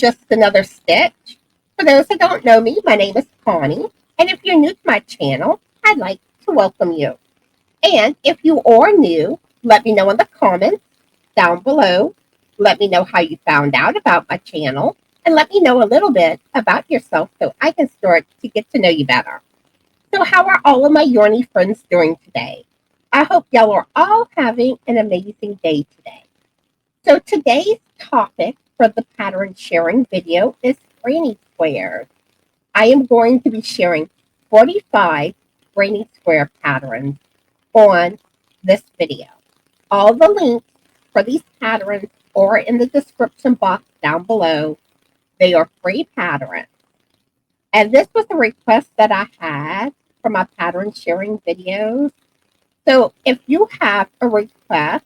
Just Another Stitch. For those that don't know me, my name is Connie, and if you're new to my channel, I'd like to welcome you. And if you are new, let me know in the comments down below. Let me know how you found out about my channel, and let me know a little bit about yourself so I can start to get to know you better. So how are all of my yarny friends doing today? I hope y'all are all having an amazing day today. So today's topic for the pattern sharing video is granny squares. I am going to be sharing 45 granny square patterns on this video. All the links for these patterns are in the description box down below. They are free patterns. And this was a request that I had for my pattern sharing videos. So if you have a request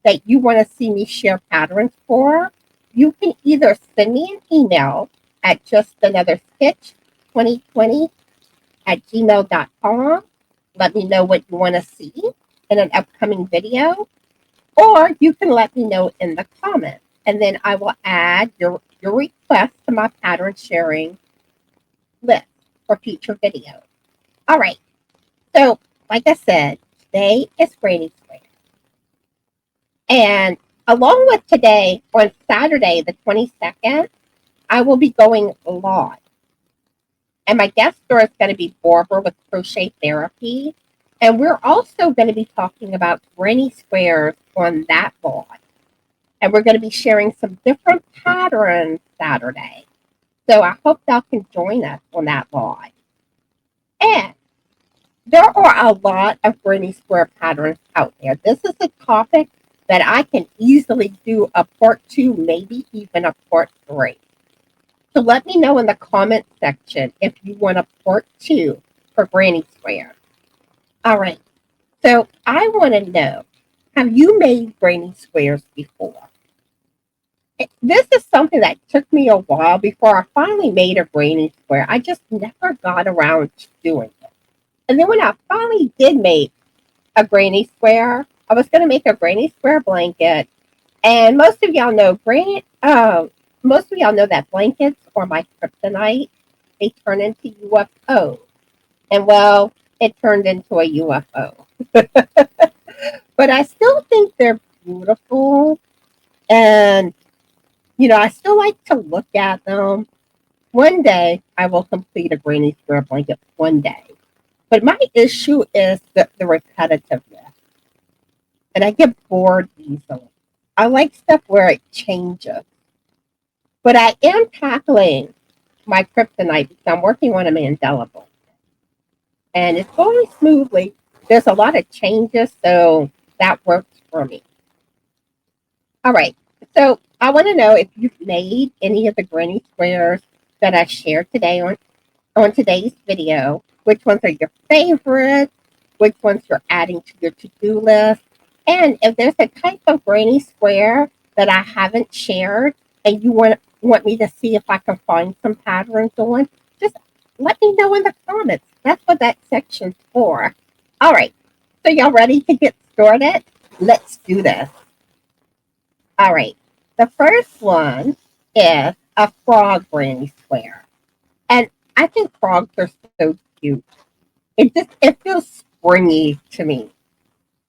that you want to see me share patterns for, you can either send me an email at justanotherstitch2020@gmail.com. Let me know what you want to see in an upcoming video, or you can let me know in the comments, and then I will add your request to my pattern sharing list for future videos. All right, so like I said, today is Granny Square. And along with today, on Saturday, the 22nd, I will be going live. And my guest star is going to be Barbara with Crochet Therapy. And we're also going to be talking about granny squares on that live. And we're going to be sharing some different patterns Saturday. So I hope y'all can join us on that live. And there are a lot of granny square patterns out there. This is a topic that I can easily do a part 2, maybe even a part 3. So let me know in the comment section if you want a part 2 for granny square. All right, so I want to know, have you made granny squares before? This is something that took me a while before I finally made a granny square. I just never got around to doing it. And then when I finally did make a granny square, I was going to make a granny square blanket. And most of y'all know that blankets are my kryptonite. They turn into UFOs. And well, it turned into a UFO. But I still think they're beautiful. And, I still like to look at them. One day, I will complete a granny square blanket one day. But my issue is the repetitiveness. And I get bored easily. I like stuff where it changes. But I am tackling my kryptonite because I'm working on a mandala book. And it's going smoothly. There's a lot of changes, so that works for me. All right. So I want to know if you've made any of the granny squares that I shared today on today's video. Which ones are your favorites? Which ones you're adding to your to-do list? And if there's a type of granny square that I haven't shared and you want me to see if I can find some patterns on, just let me know in the comments. That's what that section's for. All right. So y'all ready to get started? Let's do this. All right. The first one is a frog granny square. And I think frogs are so cute. It feels springy to me.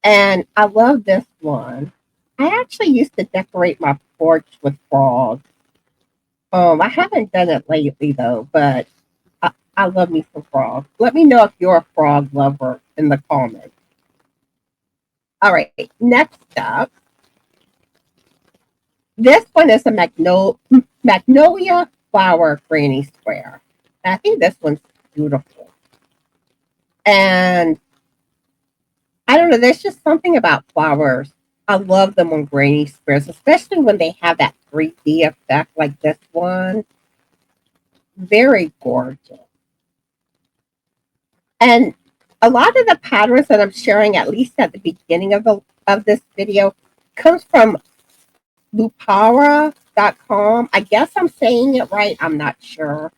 And I love this one. I actually used to decorate my porch with frogs. I haven't done it lately though, but I love me some frogs. Let me know if you're a frog lover in the comments. All right, next up. This one is a magnolia flower granny square. I think this one's beautiful. And I don't know, there's just something about flowers. I love them on granny squares, especially when they have that 3D effect like this one. Very gorgeous. And a lot of the patterns that I'm sharing, at least at the beginning of this video, comes from lupara.com. I guess I'm saying it right. I'm not sure.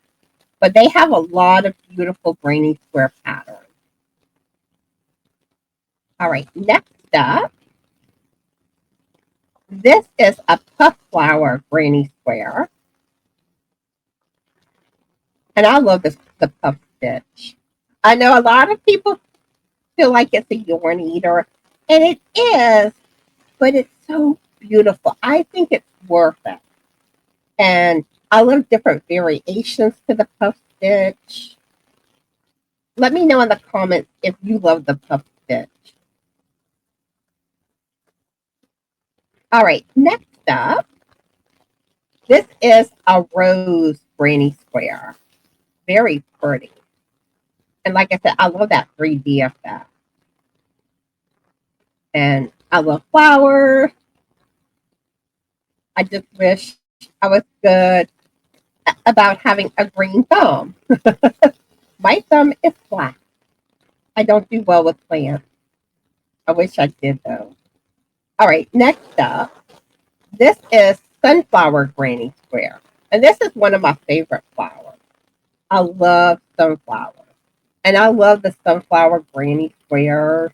But they have a lot of beautiful granny square patterns. All right, next up. This is a puff flower granny square. And I love the puff stitch. I know a lot of people feel like it's a yarn eater, and it is, but it's so beautiful. I think it's worth it. And I love different variations to the puff stitch. Let me know in the comments if you love the puff stitch. All right, next up, this is a rose granny square. Very pretty. And like I said, I love that 3D effect. And I love flowers. I just wish I was good about having a green thumb. My thumb is black. I don't do well with plants. I wish I did though. All right, next up, this is Sunflower Granny Square. And this is one of my favorite flowers. I love sunflowers. And I love the Sunflower Granny Square.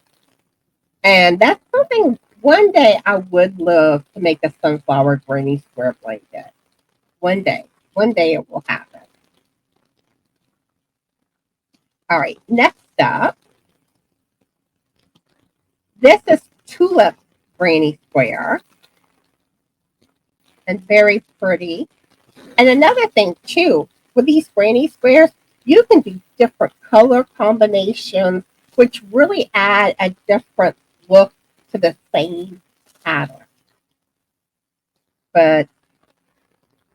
And that's something one day I would love to make a Sunflower Granny Square blanket. One day it will happen. All right, next up, this is Tulip Granny Square. And very pretty. And another thing too, with these granny squares, you can do different color combinations, which really add a different look to the same pattern. But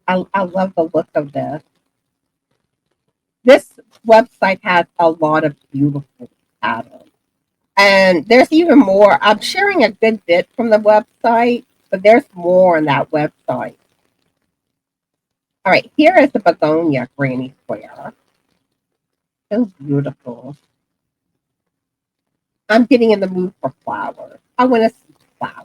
I love the look of this. This website has a lot of beautiful patterns. And there's even more. I'm sharing a good bit from the website, but there's more on that website. All right, here is the begonia granny square. So beautiful. I'm getting in the mood for flowers. I want to see flowers.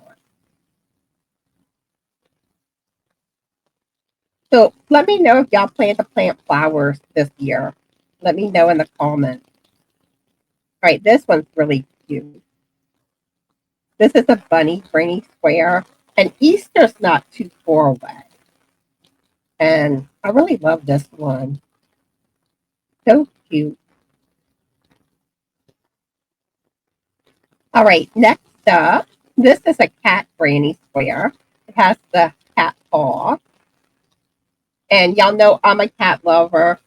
So let me know if y'all plan to plant flowers this year. Let me know in the comments. All right, this one's really cute. This is a bunny granny square, and Easter's not too far away. And I really love this one. So cute. All right, next up, this is a cat granny square. It has the cat paw. And y'all know I'm a cat lover.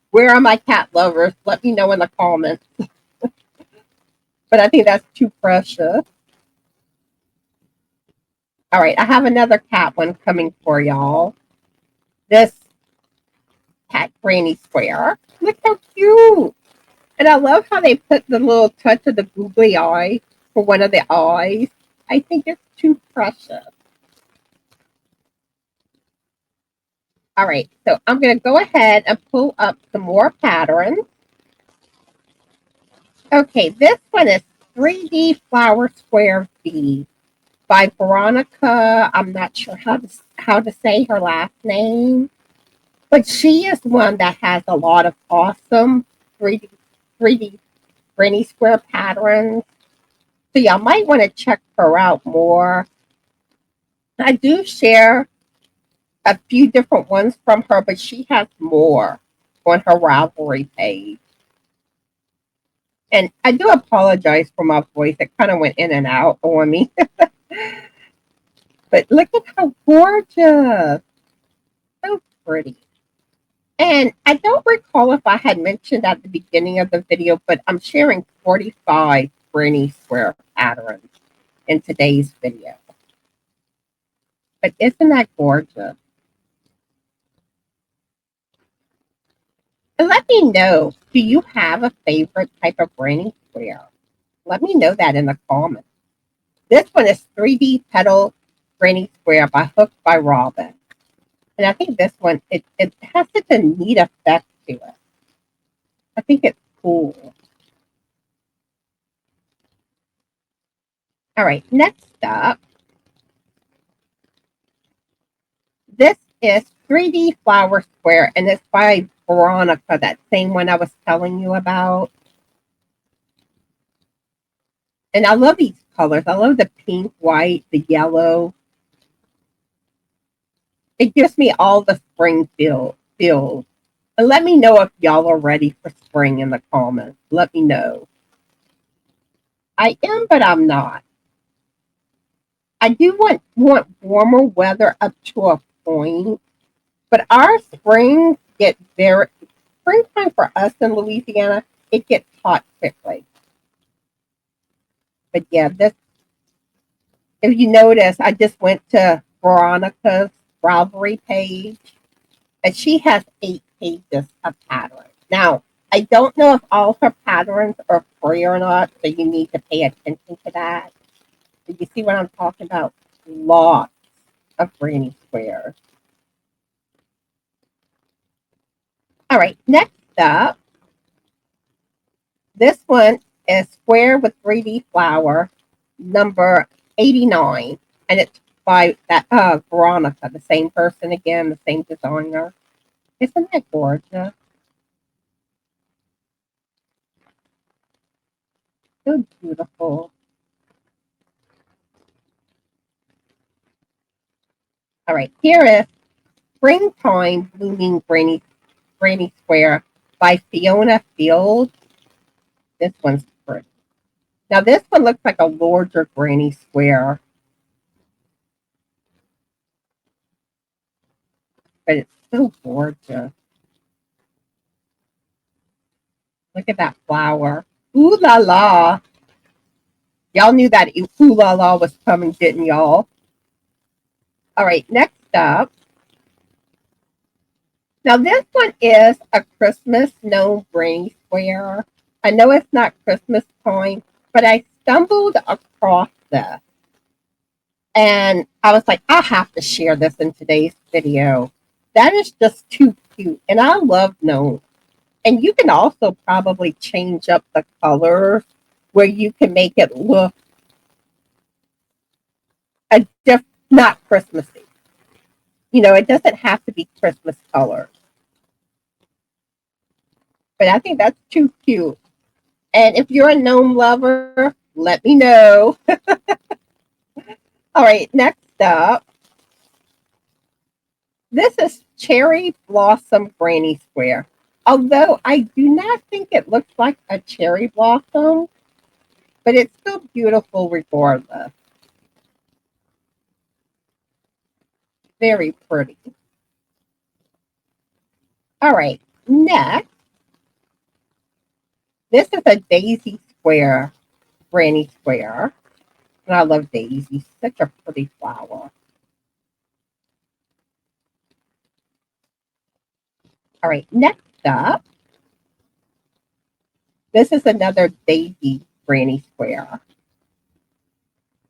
Where are my cat lovers? Let me know in the comments. But I think that's too precious. All right, I have another cat one coming for y'all. This cat granny square. Look how cute. And I love how they put the little touch of the googly eye for one of the eyes. I think it's too precious. All right, so I'm going to go ahead and pull up some more patterns. Okay, this one is 3D Flower Square V by Veronica. I'm not sure how to say her last name, but she is one that has a lot of awesome 3D granny square patterns. So y'all might want to check her out more. I do share a few different ones from her, but she has more on her Ravelry page. And I do apologize for my voice. It kind of went in and out on me. But look at how gorgeous. So pretty. And I don't recall if I had mentioned at the beginning of the video, but I'm sharing 45 granny square patterns in today's video. But isn't that gorgeous? And let me know, do you have a favorite type of granny square? Let me know that in the comments. This one is 3D Petal Granny Square by Hook by Robin. And I think this one, it has such a neat effect to it. I think it's cool. All right, next up. This is 3D Flower Square, and it's by Veronica, that same one I was telling you about. And I love these colors. I love the pink, white, the yellow. It gives me all the spring feels. And let me know if y'all are ready for spring in the comments. Let me know. I am, but I'm not. I do want warmer weather up to a point, but our springs get very springtime for us in Louisiana. It gets hot quickly. But yeah, this if you notice, I just went to Veronica's Ravelry page, and she has 8 pages of patterns. Now, I don't know if all her patterns are free or not, so you need to pay attention to that. Do you see what I'm talking about? Lots of granny squares. All right, next up, this one is Square with 3D Flower, number 89, and it's by that Veronica, the same person again, the same designer. Isn't that gorgeous? So beautiful. All right, here is Springtime Blooming Granny Square by Fiona Field. This one's pretty. Now this one looks like a larger granny square, but it's so gorgeous. Look at that flower. Ooh la la. Y'all knew that ooh la la was coming, didn't y'all? All right, next up. Now this one is a Christmas gnome granny square. I know it's not Christmas time, but I stumbled across this. And I was like, I have to share this in today's video. That is just too cute. And I love gnomes. And you can also probably change up the colors where you can make it look not Christmassy. You know, it doesn't have to be Christmas colors. But I think that's too cute. And if you're a gnome lover, let me know. All right, next up. This is Cherry Blossom Granny Square. Although I do not think it looks like a cherry blossom, but it's still beautiful regardless. Very pretty. All right, next, this is a Daisy Square Granny Square. And I love daisies. Such a pretty flower. All right, next up, this is another Daisy Granny Square.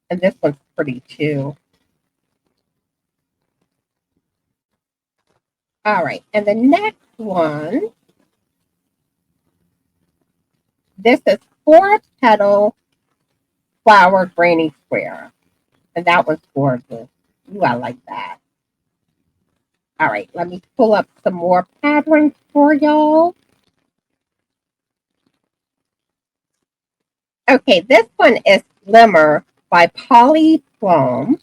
And this one's pretty too. All right, and the next one, this is 4-petal flower Granny Square. And that was gorgeous. Ooh, I like that. All right, let me pull up some more patterns for y'all. Okay, this one is Glimmer by Polly Plum.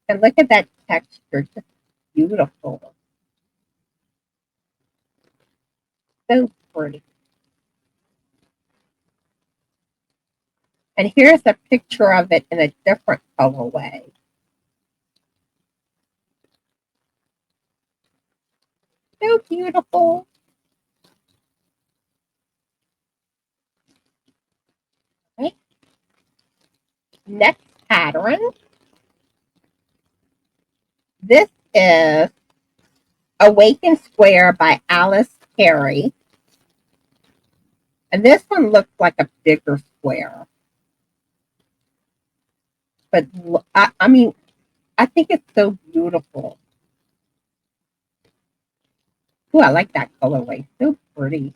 And look at that texture, just beautiful. So pretty. And here's a picture of it in a different colorway. So beautiful. Okay. Next pattern. This is Awaken Square by Alice Carey. And this one looks like a bigger square. But I mean, I think it's so beautiful. Ooh, I like that colorway. So pretty.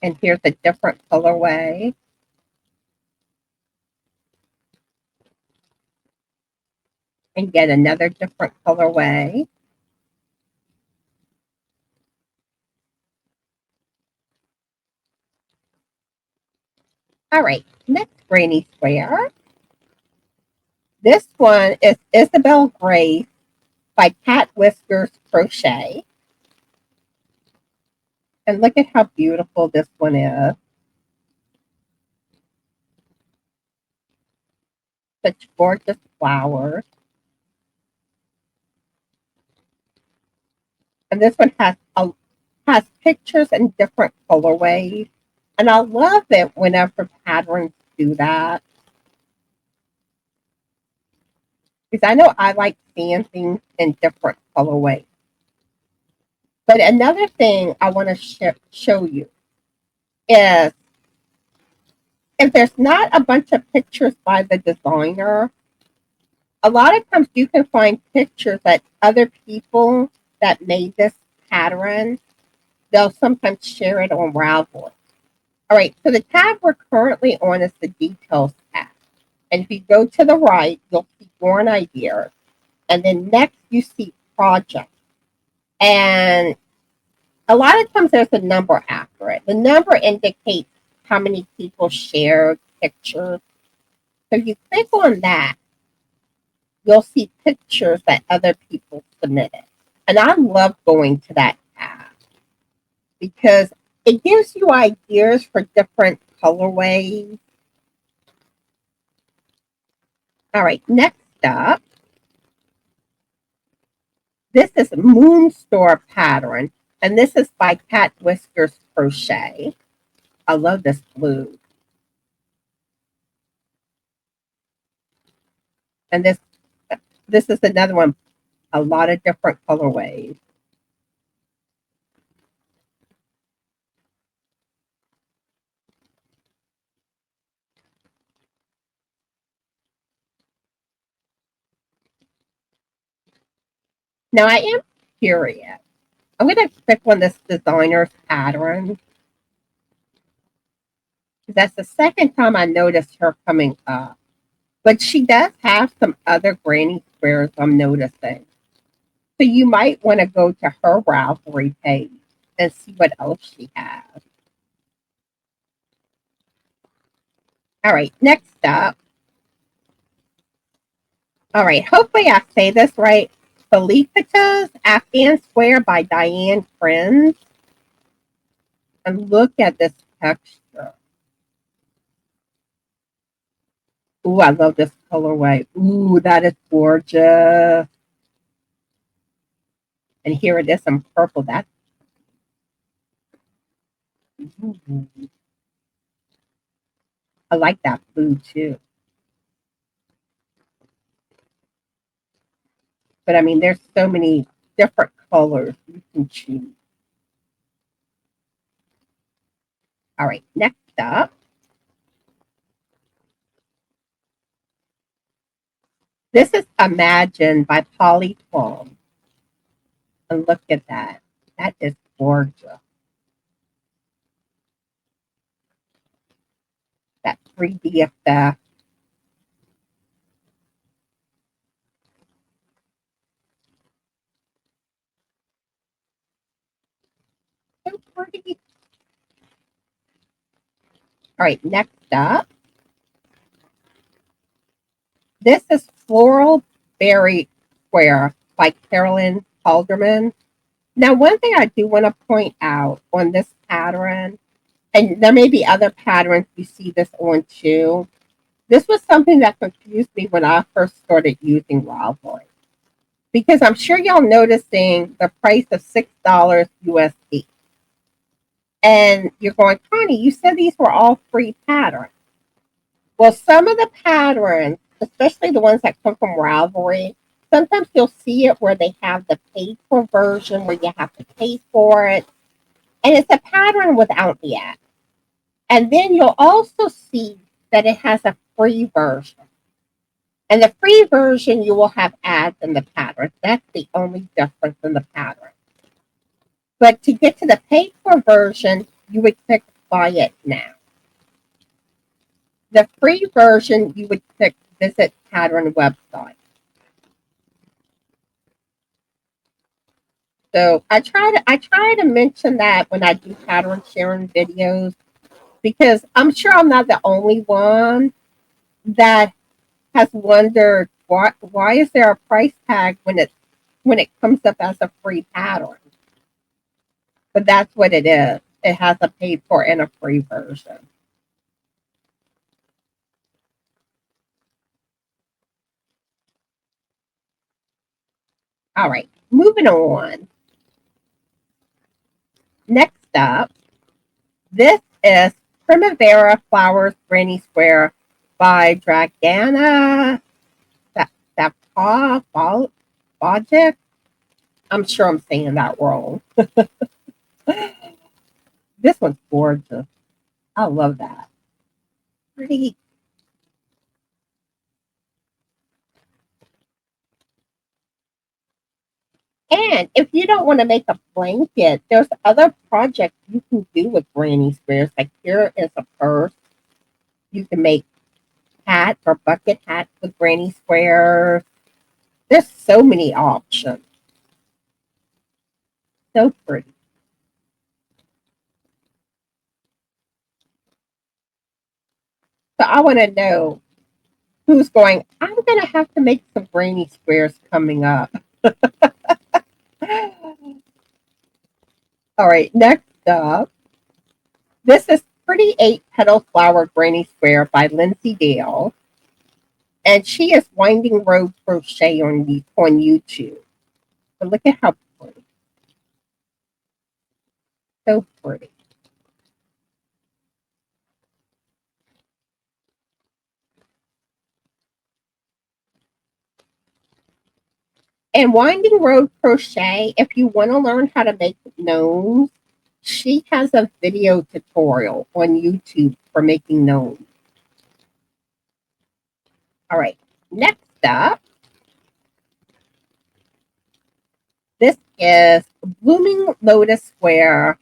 And here's a different colorway. And get another different colorway. All right, next Granny Square. This one is Isabel Grace by Cat Whiskers Crochet. And look at how beautiful this one is. Such gorgeous flowers. And this one has pictures in different colorways. And I love it whenever patterns do that. Because I know I like seeing things in different colorways. But another thing I want to show you is if there's not a bunch of pictures by the designer, a lot of times you can find pictures that other people that made this pattern, they'll sometimes share it on Ravelry. All right, so the tab we're currently on is the details tab. And if you go to the right, you'll see Born Ideas. And then next you see Project. And a lot of times there's a number after it. The number indicates how many people shared pictures. So if you click on that, you'll see pictures that other people submitted. And I love going to that tab because it gives you ideas for different colorways. All right, next up, this is Moonstar pattern, and this is by Cat Whiskers Crochet. I love this blue. And this is another one, a lot of different colorways. Now I am curious. I'm going to click on this designer's pattern. That's the second time I noticed her coming up. But she does have some other granny squares I'm noticing. So you might want to go to her Ravelry page and see what else she has. All right, next up. All right, hopefully I say this right. Felicitas Afghan Square by Diane Friends. And look at this texture. Ooh, I love this colorway. Ooh, that is gorgeous. And here it is in purple. That's I like that blue too. But I mean, there's so many different colors you can choose. All right, next up. This is Imagine by Polly Plum. And look at that. That is gorgeous. That 3D effect. So pretty. All right, next up. This is Floral Berry Square by Carolyn Halderman. Now, one thing I do want to point out on this pattern, and there may be other patterns you see this on too. This was something that confused me when I first started using Ravelry. Because I'm sure y'all noticing the price of $6 USD. And you're going, Connie, you said these were all free patterns. Well, some of the patterns, especially the ones that come from Ravelry, sometimes you'll see it where they have the paid for version where you have to pay for it. And it's a pattern without the ad. And then you'll also see that it has a free version. And the free version, you will have ads in the pattern. That's the only difference in the pattern. But to get to the paid for version, you would click Buy It Now. The free version, you would click Visit Pattern Website. So I try to mention that when I do pattern sharing videos, because I'm sure I'm not the only one that has wondered, Why is there a price tag when it comes up as a free pattern? But that's what it is. It has a paid for and a free version. All right, moving on. Next up, this is Primavera Flowers Granny Square by Dragana Bajic. I'm sure I'm saying that wrong. This one's gorgeous. I love that. Pretty. And if you don't want to make a blanket, there's other projects you can do with granny squares. Like here is a purse. You can make hats or bucket hats with granny squares. There's so many options. So pretty. So I want to know who's going, I'm going to have to make some granny squares coming up. All right, next up. This is Pretty 8-Petal Flower Granny Square by Lindsay Dale. And she is Winding Road Crochet on YouTube. But look at how pretty. So pretty. And Winding Road Crochet, if you want to learn how to make gnomes, she has a video tutorial on YouTube for making gnomes. All right, next up, this is Blooming Lotus Square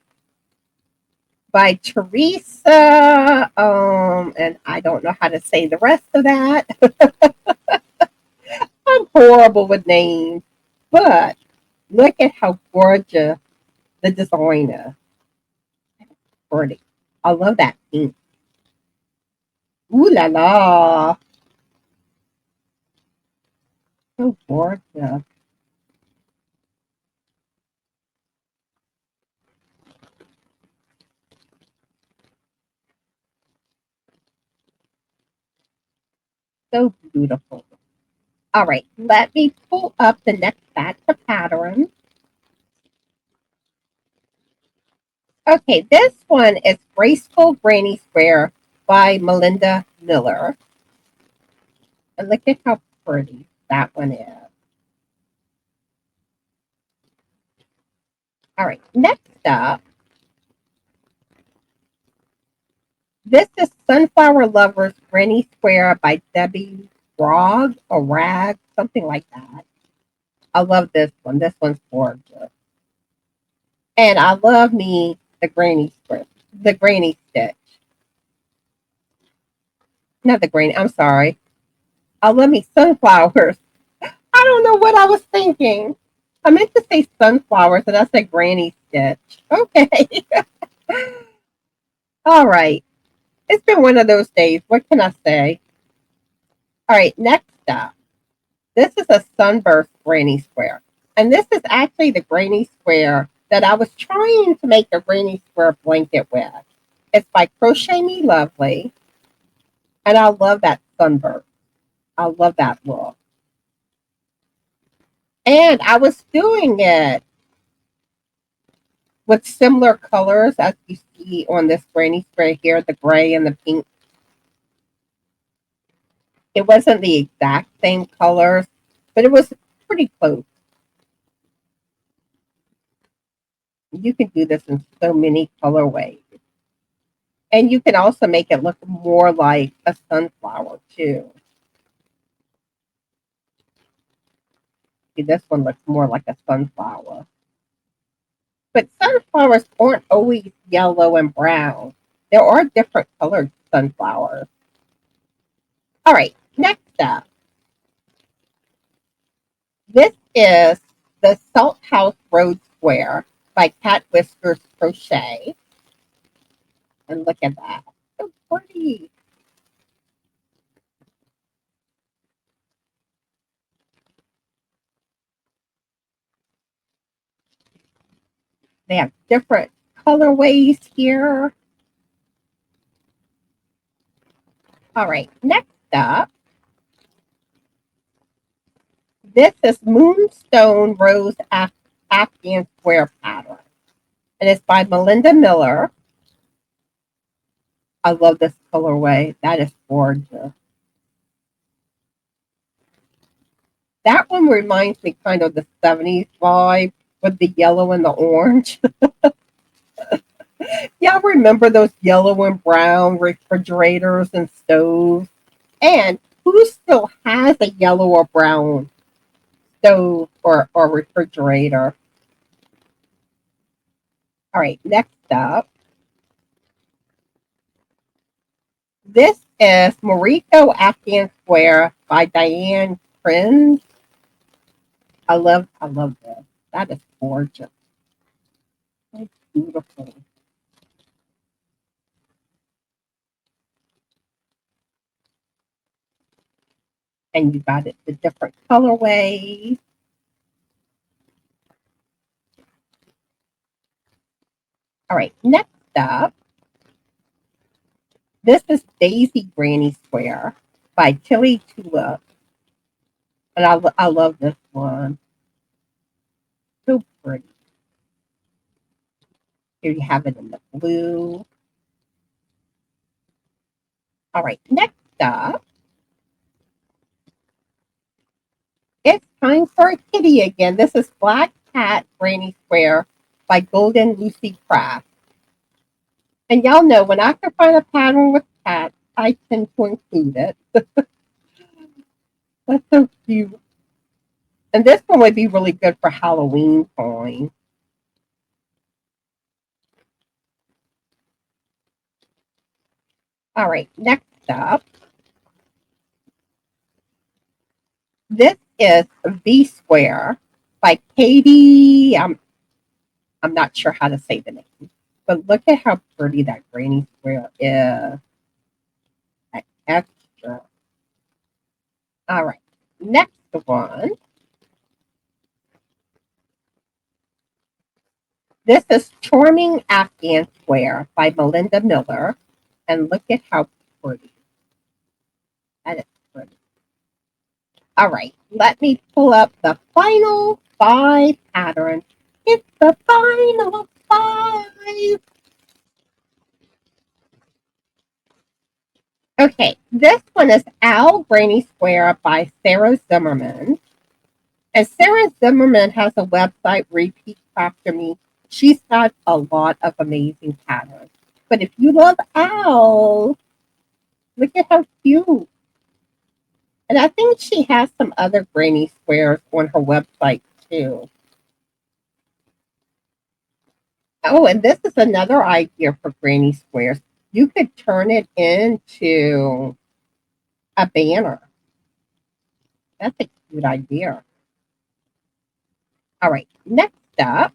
by Teresa. And I don't know how to say the rest of that. I'm horrible with names, but look at how gorgeous the design is. Pretty. I love that pink. Ooh la la. So gorgeous. So beautiful. All right, let me pull up the next batch of patterns. Okay, this one is Graceful Granny Square by Melinda Miller. And look at how pretty that one is. All right, next up, this is Sunflower Lovers Granny Square by Debbie Rog or Rag, something like that. I love this one. This one's gorgeous. And I love me the granny square, the granny stitch. Not the granny, I'm sorry. I love me sunflowers. I don't know what I was thinking. I meant to say sunflowers and I said granny stitch. Okay. All right. It's been one of those days. What can I say? All right, next up. This is a sunburst granny square. And this is actually the granny square that I was trying to make a granny square blanket with. It's by Crochet Me Lovely. And I love that sunburst. I love that look. And I was doing it with similar colors as you see on this granny square here, the gray and the pink. It wasn't the exact same colors, but it was pretty close. You can do this in so many colorways. And you can also make it look more like a sunflower too. See, this one looks more like a sunflower. But sunflowers aren't always yellow and brown. There are different colored sunflowers. All right, next up. This is the Salt House Road Square by Cat Whiskers Crochet. And look at that. So pretty. They have different colorways here. All right, next up, this is Moonstone Rose Afghan Square pattern. And it's by Melinda Miller. I love this colorway. That is gorgeous. That one reminds me kind of the 70s vibe with the yellow and the orange. Y'all remember those yellow and brown refrigerators and stoves? And who still has a yellow or brown stove or refrigerator? All right, next up. This is Morocco Afghan Square by Diane Prinz. I love this. That is gorgeous. It's beautiful. And you got it the different colorways. All right, next up, this is Daisy Granny Square by Tilly Tulip. And I love this one. So pretty. Here you have it in the blue. All right, next up, it's time for a kitty again. This is Black Cat Granny Square by Golden Lucy Craft. And y'all know when I can find a pattern with cats, I tend to include it. That's so cute. And this one would be really good for Halloween time. All right, next up. This is V Square by Katie. I'm not sure how to say the name, but look at how pretty that granny square is. That extra. All right, next one. This is Charming Afghan Square by Melinda Miller. And look at how pretty. That is pretty. All right, let me pull up the final 5 patterns. It's the final 5. Okay, this one is Owl Granny Square by Sarah Zimmerman. And Sarah Zimmerman has a website, Repeat After Me. She's got a lot of amazing patterns. But if you love Owl, look at how cute. And I think she has some other granny squares on her website too. Oh, and this is another idea for granny squares. You could turn it into a banner. That's a cute idea. All right, next up.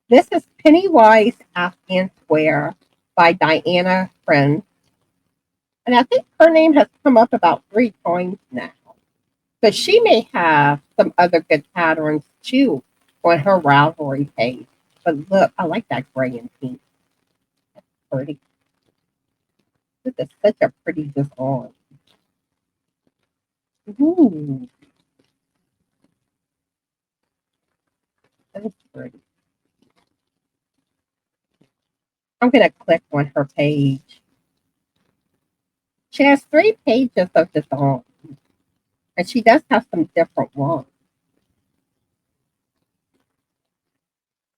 This is Pennywise Afghan Square by Diana Friend. And I think her name has come up about 3 times now. So she may have some other good patterns too on her Ravelry page. But look, I like that gray and pink. That's pretty. This is such a pretty design. Ooh, that's pretty. I'm going to click on her page. She has 3 pages of design. And she does have some different ones.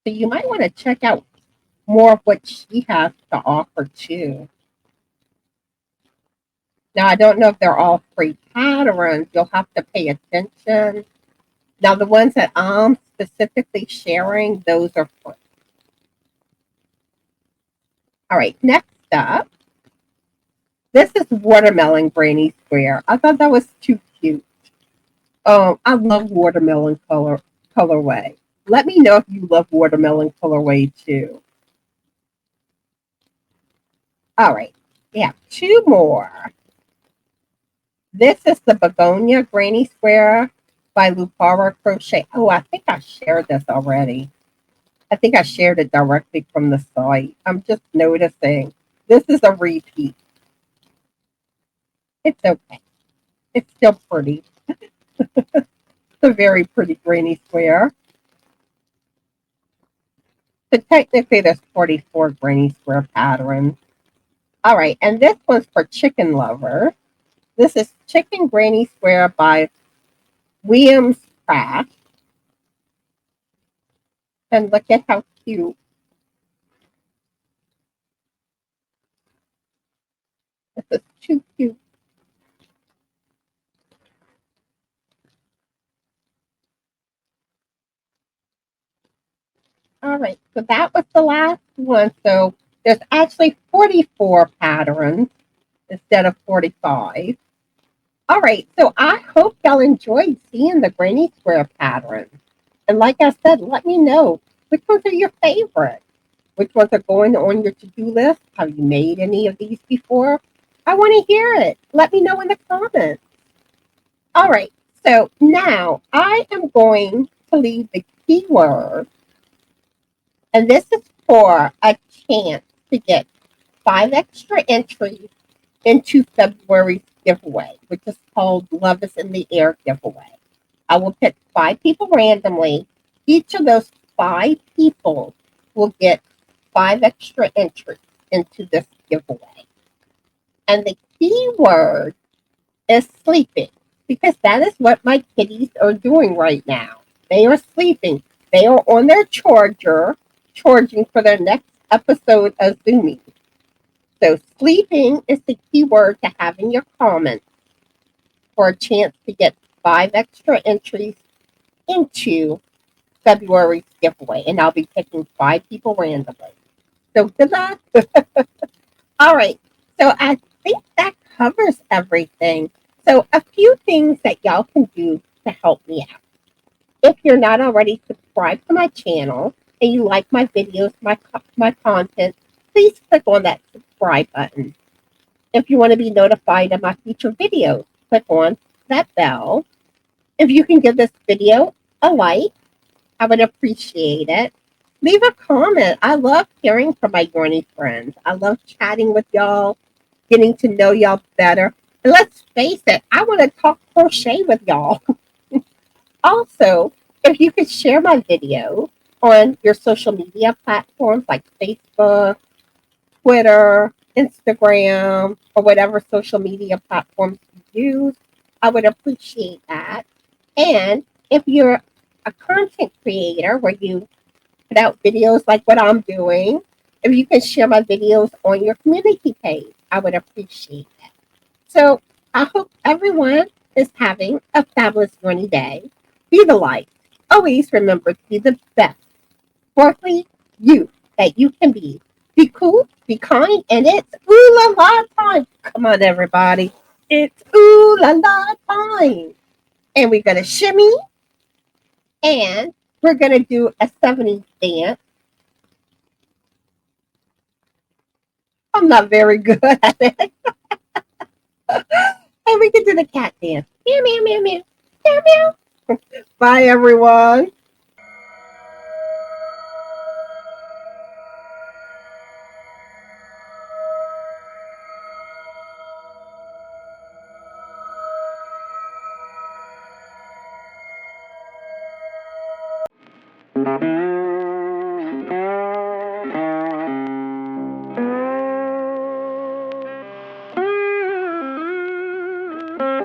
So you might want to check out more of what she has to offer too. Now, I don't know if they're all free patterns. You'll have to pay attention. Now, the ones that I'm specifically sharing, those are free. All right, next up. This is Watermelon Granny Square. I thought that was too cute. I love watermelon colorway. Let me know if you love watermelon colorway too. All right, we have 2 more. This is the Begonia Granny Square by Ravelry Crochet. Oh, I think I shared this already. I think I shared it directly from the site. I'm just noticing. This is a repeat. It's okay. It's still pretty. It's a very pretty granny square. So technically there's 44 granny square patterns. All right, and this one's for chicken lover. This is Chicken Granny Square by Williams Craft. And look at how cute. This is too cute. All right, so that was the last one. So there's actually 44 patterns instead of 45. All right, so I hope y'all enjoyed seeing the Granny Square patterns. And like I said, let me know which ones are your favorite. Which ones are going on your to-do list? Have you made any of these before? I want to hear it. Let me know in the comments. All right, so now I am going to leave the keyword, and this is for a chance to get 5 extra entries into February's giveaway, which is called Love is in the Air giveaway. I will pick 5 people randomly. Each of those 5 people will get 5 extra entries into this giveaway. And the keyword is sleeping, because that is what my kitties are doing right now. They are sleeping. They are on their charger, charging for their next episode of Zooming. So sleeping is the keyword to have in your comments for a chance to get 5 extra entries into February's giveaway. And I'll be picking 5 people randomly. So good luck. All right. So I think that covers everything. So a few things that y'all can do to help me out. If you're not already subscribed to my channel and you like my videos, my content, please click on that subscribe button. If you want to be notified of my future videos, click on that bell. If you can give this video a like, I would appreciate it. Leave a comment. I love hearing from my Yarny friends. I love chatting with y'all, getting to know y'all better. And let's face it, I want to talk crochet with y'all. Also, if you could share my video on your social media platforms like Facebook, Twitter, Instagram, or whatever social media platforms you use, I would appreciate that. And if you're a content creator where you put out videos like what I'm doing, if you can share my videos on your community page, I would appreciate it. So I hope everyone is having a fabulous rainy day. Be the light. Always remember to be the best, sparkly you that you can be. Be cool, be kind, and it's ooh la la time. Come on, everybody. It's ooh la la time. And we're going to shimmy, and we're going to do a 70s dance. I'm not very good at it. And we can do the cat dance. Meow, meow, meow, meow. Meow, meow. Bye, everyone.